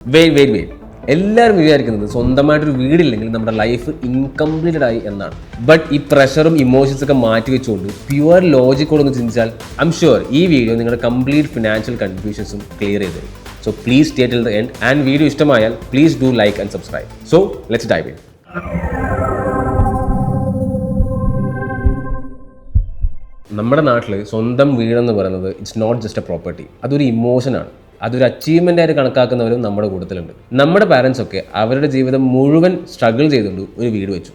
Wait എല്ലാവരും വിചാരിക്കുന്നത് സ്വന്തമായിട്ടൊരു വീടില്ലെങ്കിൽ നമ്മുടെ ലൈഫ് ഇൻകംപ്ലീറ്റഡ് ആയി എന്നാണ്. ബട്ട് ഈ പ്രഷറും ഇമോഷൻസ് ഒക്കെ മാറ്റി വെച്ചുകൊണ്ട് പ്യുവർ ലോജിക്കോടൊന്ന് ചിന്തിച്ചാൽ ഐ എം ഷുവർ ഈ വീഡിയോ നിങ്ങളുടെ കംപ്ലീറ്റ് ഫിനാൻഷ്യൽ കൺഫ്യൂഷൻസും ക്ലിയർ ചെയ്ത് തരും. So please stay till the end and video ഇഷ്ടമായാൽ please do like and subscribe. So let's dive in. നമ്മുടെ നാട്ടിൽ സ്വന്തം വീടെന്ന് പറയുന്നത് it's not just a property, അതൊരു ഇമോഷനാണ്. അതൊരു അച്ചീവ്മെൻ്റ് ആയിട്ട് കണക്കാക്കുന്നവരും നമ്മുടെ കൂട്ടത്തിലുണ്ട്. നമ്മുടെ പാരൻസ് ഒക്കെ അവരുടെ ജീവിതം മുഴുവൻ സ്ട്രഗിൾ ചെയ്തുകൊണ്ട് ഒരു വീട് വെച്ചു.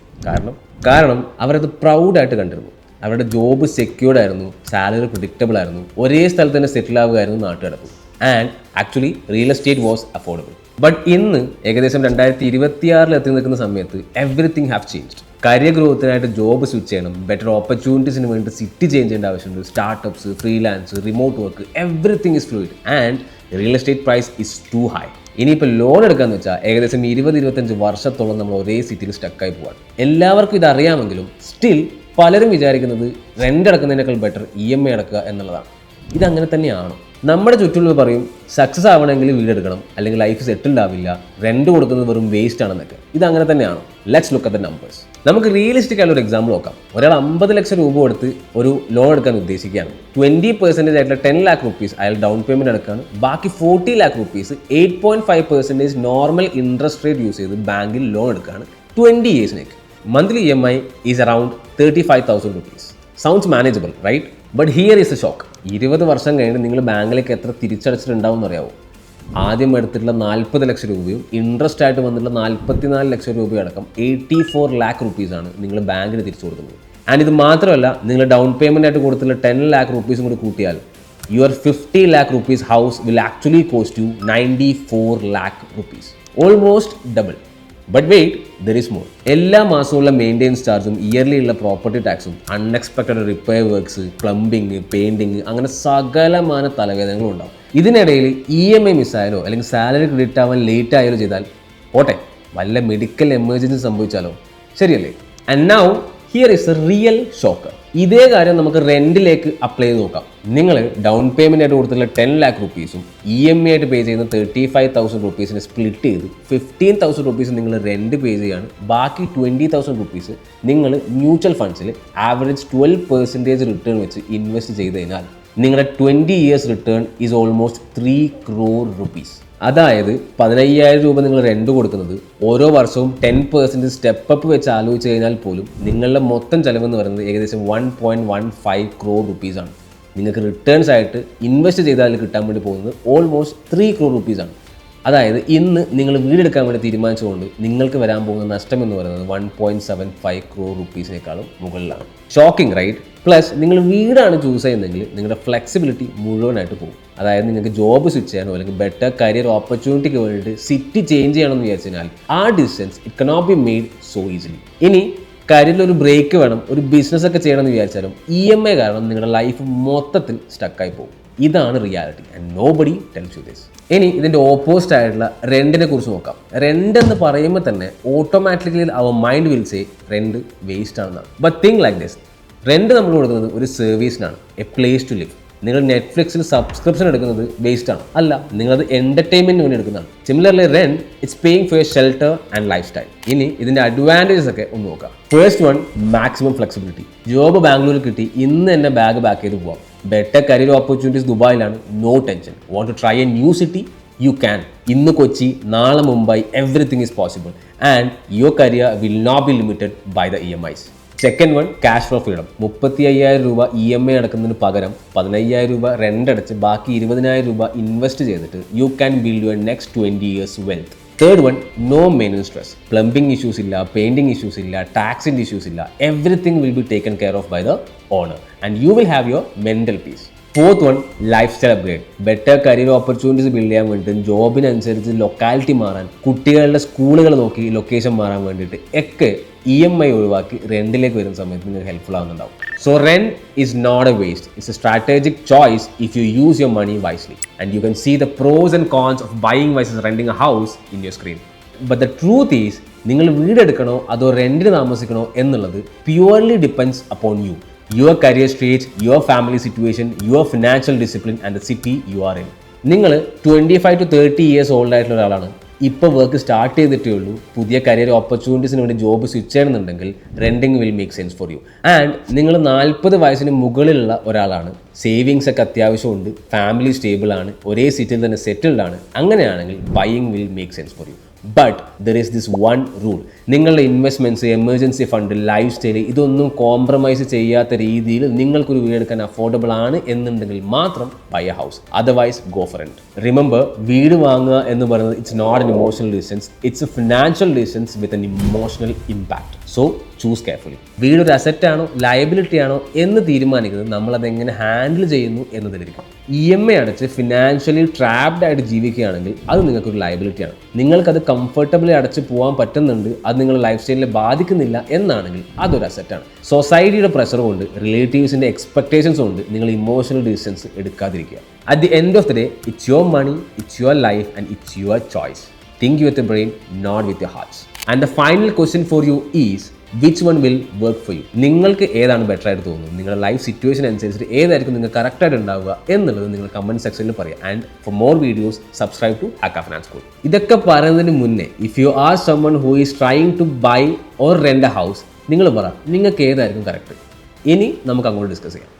കാരണം അവരത് പ്രൗഡായിട്ട് കണ്ടിരുന്നു. അവരുടെ ജോബ് സെക്യൂർഡ് ആയിരുന്നു, സാലറി പ്രിഡിക്റ്റബിൾ ആയിരുന്നു, ഒരേ സ്ഥലത്ത് തന്നെ സെറ്റിൽ ആവുകയായിരുന്നു നാട്ടുകിടപ്പ്. And actually real estate was affordable. But ഇന്ന് ഏകദേശം 2026 എത്തി നിൽക്കുന്ന സമയത്ത് എവറിത്തിങ് ഹാവ് ചേഞ്ച്ഡ്. കരിയർ ഗ്രോത്തിനായിട്ട് ജോബ് സ്വിച്ച് ചെയ്യണം, ബെറ്റർ ഓപ്പർച്യൂണിറ്റീസിന് വേണ്ടി സിറ്റി ചേഞ്ച് ചെയ്യേണ്ട ആവശ്യമുണ്ട്, startups, freelance, remote work, everything is fluid and real estate price is too high. ഇനിയിപ്പോൾ ലോൺ എടുക്കാന്ന് വെച്ചാൽ ഏകദേശം 20-25 വർഷത്തോളം നമ്മൾ ഒരേ സിറ്റിയിൽ സ്റ്റക്കായി പോവാണ്. എല്ലാവർക്കും ഇത് അറിയാമെങ്കിലും സ്റ്റിൽ പലരും വിചാരിക്കുന്നത് റെൻ്റ് അടക്കുന്നതിനേക്കാൾ ബെറ്റർ EMI അടക്കുക എന്നുള്ളതാണ്. ഇതങ്ങനെ തന്നെയാണോ? നമ്മുടെ ചുറ്റുമുള്ളവർ പറയും സക്സസ് ആവണമെങ്കിൽ വീടെടുക്കണം, അല്ലെങ്കിൽ ലൈഫ് സെറ്റിൽഡ് ആവില്ല, റെൻറ്റ് കൊടുക്കുന്നത് വെറും വേസ്റ്റ് ആണെന്നൊക്കെ. ഇതങ്ങനെ തന്നെയാണോ? Let's look at the numbers. നമുക്ക് റിയലിസ്റ്റിക് ആയിട്ടുള്ള ഒരു എക്സാമ്പിൾ നോക്കാം. ഒരാൾ 50 ലക്ഷം രൂപ കൊടുത്ത് ഒരു ലോൺ എടുക്കാൻ ഉദ്ദേശിക്കുകയാണ്. 20% ആയിട്ടുള്ള 10 lakh rupees അയാൾ ഡൗൺ പേയ്മെൻറ്റ് എടുക്കുകയാണ്. ബാക്കി 40 lakh rupees 8.5% normal interest rate use ചെയ്ത് ബാങ്കിൽ ലോൺ എടുക്കുകയാണ് 20 yearsലേക്ക്. Monthly EMI is around 35,000 rupees. Sounds manageable, right? But here is a shock. 20 വർഷം കഴിഞ്ഞ് നിങ്ങൾ ബാങ്കിലേക്ക് എത്ര തിരിച്ചടച്ചിട്ടുണ്ടാവും എന്നറിയാവോ? ആദ്യം എടുത്തിട്ടുള്ള 40 ലക്ഷം രൂപയും ഇൻട്രസ്റ്റ് ആയിട്ട് വന്നിട്ടുള്ള 44 ലക്ഷം രൂപയടക്കം 84 lakh rupees ആണ് നിങ്ങൾ ബാങ്കിന് തിരിച്ചു കൊടുക്കുന്നത്. ആൻഡ് ഇത് മാത്രമല്ല, നിങ്ങൾ ഡൗൺ പേയ്മെൻ്റ് ആയിട്ട് കൊടുത്തുള്ള 10 lakh rupees കൂടി കൂട്ടിയാൽ your 50 lakh rupees house will actually cost you 94 lakh rupees. Almost double. But wait, there is more. എല്ലാ മാസമുള്ള മെയിൻ്റെനൻസ് ചാർജും, ഇയർലി ഉള്ള പ്രോപ്പർട്ടി ടാക്സും, unexpected repair works, plumbing, painting, അങ്ങനെ സകലമാന തലവേദനകളും ഉണ്ടാവും. ഇതിനിടയിൽ EMI മിസ്സായാലോ അല്ലെങ്കിൽ സാലറി ക്രെഡിറ്റ് ആവാൻ ലേറ്റ് ആയാലോ ചെയ്താൽ പോട്ടെ, വല്ല മെഡിക്കൽ എമർജൻസി സംഭവിച്ചാലോ? ശരിയല്ലേ? And now here is a real shock. ഇതേ കാര്യം നമുക്ക് റെൻറ്റിലേക്ക് അപ്ലൈ ചെയ്ത് നോക്കാം. നിങ്ങൾ ഡൗൺ പേയ്മെൻ്റ് ആയിട്ട് കൊടുത്തുള്ള 10 lakh rupees EMI ആയിട്ട് പേ ചെയ്യുന്ന 35,000 rupees സ്പ്ലിറ്റ് ചെയ്ത് 15,000 rupees നിങ്ങൾ റെൻറ്റ് പേ ചെയ്യുകയാണ്. ബാക്കി 20,000 rupees നിങ്ങൾ മ്യൂച്വൽ ഫണ്ട്സിൽ ആവറേജ് 12% റിട്ടേൺ വെച്ച് ഇൻവെസ്റ്റ് ചെയ്ത് കഴിഞ്ഞാൽ നിങ്ങളുടെ 20 years return is almost 3 crore rupees. അതായത് 15,000 രൂപ നിങ്ങൾ റെൻറ്റ് കൊടുക്കുന്നത് ഓരോ വർഷവും 10% സ്റ്റെപ്പ് അപ്പ് വെച്ച് ആലോചിച്ച് കഴിഞ്ഞാൽ പോലും നിങ്ങളുടെ മൊത്തം ചിലവെന്ന് പറയുന്നത് ഏകദേശം 1.15 crore rupees ആണ്. നിങ്ങൾക്ക് റിട്ടേൺസ് ആയിട്ട് ഇൻവെസ്റ്റ് ചെയ്താൽ കിട്ടാൻ വേണ്ടി പോകുന്നത് ഓൾമോസ്റ്റ് 3 crore rupees ആണ്. അതായത് ഇന്ന് നിങ്ങൾ വീടെടുക്കാൻ വേണ്ടി തീരുമാനിച്ചുകൊണ്ട് നിങ്ങൾക്ക് വരാൻ പോകുന്ന നഷ്ടം എന്ന് പറയുന്നത് 1.75 crore rupeesനേക്കാളും മുകളിലാണ്. Shocking, right? പ്ലസ് നിങ്ങൾ വീടാണ് ചൂസ് ചെയ്യുന്നതെങ്കിൽ നിങ്ങളുടെ ഫ്ലെക്സിബിലിറ്റി മുഴുവനായിട്ട് പോകും. അതായത് നിങ്ങൾക്ക് ജോബ് സ്വിച്ച് ചെയ്യാനോ അല്ലെങ്കിൽ ബെറ്റർ കരിയർ ഓപ്പർച്യൂണിറ്റിക്ക് വേണ്ടിയിട്ട് സിറ്റി ചേഞ്ച് ചെയ്യണമെന്ന് വിചാരിച്ചു കഴിഞ്ഞാൽ ആ distance it cannot be made so easily. ഇനി കരിയറിൽ ഒരു ബ്രേക്ക് വേണം, ഒരു ബിസിനസ് ഒക്കെ ചെയ്യണമെന്ന് വിചാരിച്ചാലും EMI കാരണം നിങ്ങളുടെ ലൈഫ് മൊത്തത്തിൽ സ്റ്റക്കായി പോകും. ഇതാണ് reality and nobody tells you this. ഇനി ഇതിൻ്റെ ഓപ്പോസിറ്റ് ആയിട്ടുള്ള റെൻറ്റിനെ കുറിച്ച് നോക്കാം. റെൻറ്റ് എന്ന് പറയുമ്പോൾ തന്നെ ഓട്ടോമാറ്റിക്കലി അവർ mind will say rent waste ആണെന്നാണ്. But think like this, rent നമ്മൾ കൊടുക്കുന്നത് ഒരു സർവീസിനാണ്, എ പ്ലേസ് ടു ലിവ്. നിങ്ങൾ നെറ്റ്ഫ്ലിക്സിൽ സബ്സ്ക്രിപ്ഷൻ എടുക്കുന്നത് വേസ്റ്റ് ആണ്? അല്ല, നിങ്ങളത് എൻ്റർടൈൻമെൻറ്റിന് വേണ്ടി എടുക്കുന്നതാണ്. Similarly rent it's paying for shelter and life style. ഇനി ഇതിൻ്റെ അഡ്വാൻറ്റേജസ് ഒക്കെ ഒന്ന് നോക്കാം. First one, maximum flexibility. Job ബാംഗ്ലൂരിൽ കിട്ടി, ഇന്ന് തന്നെ ബാഗ് ബാക്ക് ചെയ്ത് പോവാം. ബെറ്റർ കരിയർ ഓപ്പർച്യൂണിറ്റീസ് ദുബായിലാണ്, no tension. Want to try a new city, you can. ഇന്ന് കൊച്ചി, നാളെ Mumbai, everything is possible and your career will not be limited by the EMIs. Second one, cash flow freedom. 35,000 രൂപ EMI അടക്കുന്നതിന് പകരം 15,000 രൂപ rent അടച്ച് ബാക്കി 20,000 രൂപ invest ചെയ്തിട്ട് you can build your next 20 years wealth. Third one, no maintenance stress. Plumbing issues ഇല്ല, painting issues ഇല്ല, ടാക്സിൻ്റെ ഇഷ്യൂസ് ഇല്ല. Everything will be taken care of by the owner and you will have your mental peace. Fourth one, lifestyle upgrade. Better career opportunities build ചെയ്യാൻ വേണ്ടിയിട്ട്, ജോബിനനുസരിച്ച് locality മാറാൻ, കുട്ടികളുടെ സ്കൂളുകൾ നോക്കി ലൊക്കേഷൻ മാറാൻ വേണ്ടിയിട്ട് ഒക്കെ EMI ഒഴിവാക്കി റെൻറ്റിലേക്ക് വരുന്ന സമയത്ത് നിങ്ങൾക്ക് ഹെൽപ്ഫുൾ ആവുന്നുണ്ടാവും. So rent is not a waste, it's a strategic choice if you use your money wisely and you can see the pros and cons of buying versus renting a house in your screen. But the truth is, നിങ്ങൾ വീടെടുക്കണോ അതോ റെൻറ്റിന് താമസിക്കണോ എന്നുള്ളത് purely depends upon you, your career stage, your family situation, your financial discipline and the city you are in. നിങ്ങൾ 25 to 30 years old ആയിട്ടുള്ള ഒരാളാണ്, ഇപ്പോൾ വർക്ക് സ്റ്റാർട്ട് ചെയ്തിട്ടേ ഉള്ളൂ, പുതിയ കരിയർ ഓപ്പർച്യൂണിറ്റീസിന് വേണ്ടി ജോബ് സ്വിച്ച് ചെയ്യണമെന്നുണ്ടെങ്കിൽ renting will make sense for you. And നിങ്ങൾ 40 വയസ്സിന് മുകളിലുള്ള ഒരാളാണ്, സേവിങ്സ് ഒക്കെ അത്യാവശ്യമുണ്ട്, ഫാമിലി സ്റ്റേബിൾ ആണ്, ഒരേ സിറ്റിയിൽ തന്നെ സെറ്റിൽഡ് ആണ്, അങ്ങനെയാണെങ്കിൽ buying will make sense for you. But there is this one rule. നിങ്ങളുടെ investments, emergency fund, life style ഇതൊന്നും കോംപ്രമൈസ് ചെയ്യാത്ത രീതിയിൽ നിങ്ങൾക്കൊരു വീടെടുക്കാൻ അഫോർഡബിൾ ആണ് എന്നുണ്ടെങ്കിൽ മാത്രം buy a house. Otherwise go for rent. Remember, വീട് വാങ്ങുക എന്ന് പറയുന്നത് it's not an emotional decisions, it's a financial decisions with an emotional impact. So choose carefully. വീടൊരു അസറ്റ് ആണോ ലയബിലിറ്റി ആണോ എന്ന് തീരുമാനിക്കുന്നത് നമ്മളതെങ്ങനെ ഹാൻഡിൽ ചെയ്യുന്നു എന്നതിലിരിക്കും. EMI അടച്ച് ഫിനാൻഷ്യലി ട്രാപ്ഡ് ആയിട്ട് ജീവിക്കുകയാണെങ്കിൽ അത് നിങ്ങൾക്കൊരു ലയബിലിറ്റിയാണ്. നിങ്ങൾക്കത് കംഫർട്ടബിളി അടച്ച് പോകാൻ പറ്റുന്നുണ്ട്, അത് നിങ്ങളുടെ ലൈഫ് സ്റ്റൈലിനെ ബാധിക്കുന്നില്ല എന്നാണെങ്കിൽ അതൊരു അസറ്റാണ്. സൊസൈറ്റിയുടെ പ്രഷർ കൊണ്ട്, റിലേറ്റീവ്സിൻ്റെ എക്സ്പെക്ടേഷൻസ് കൊണ്ട് നിങ്ങൾ ഇമോഷണൽ ഡിസിഷൻസ് എടുക്കാതിരിക്കുക. At the end of the day, it's your money, it's your life and it's your choice. Think with your brain, not with your hearts. And the final question for you is, which one will work for you? നിങ്ങൾക്ക് ഏതാണ് better ആയിട്ട് തോന്നുന്നത്? നിങ്ങളുടെ life situation അനുസരിച്ചിട്ട് ഏതായിരിക്കും നിങ്ങൾക്ക് കറക്റ്റായിട്ട് ഉണ്ടാവുക എന്നുള്ളത് നിങ്ങൾ കമൻറ്റ് സെക്ഷനിൽ പറയാം. And for more videos subscribe to ഹാക്ക ഫിനാൻസ് സ്കൂൾ. ഇതൊക്കെ പറയുന്നതിന് മുന്നേ, if you are someone who is trying to buy or rent a house, നിങ്ങൾ പറ നിങ്ങൾക്ക് ഏതായിരിക്കും കറക്റ്റ്. ഇനി നമുക്ക് അങ്ങോട്ട് ഡിസ്കസ് ചെയ്യാം.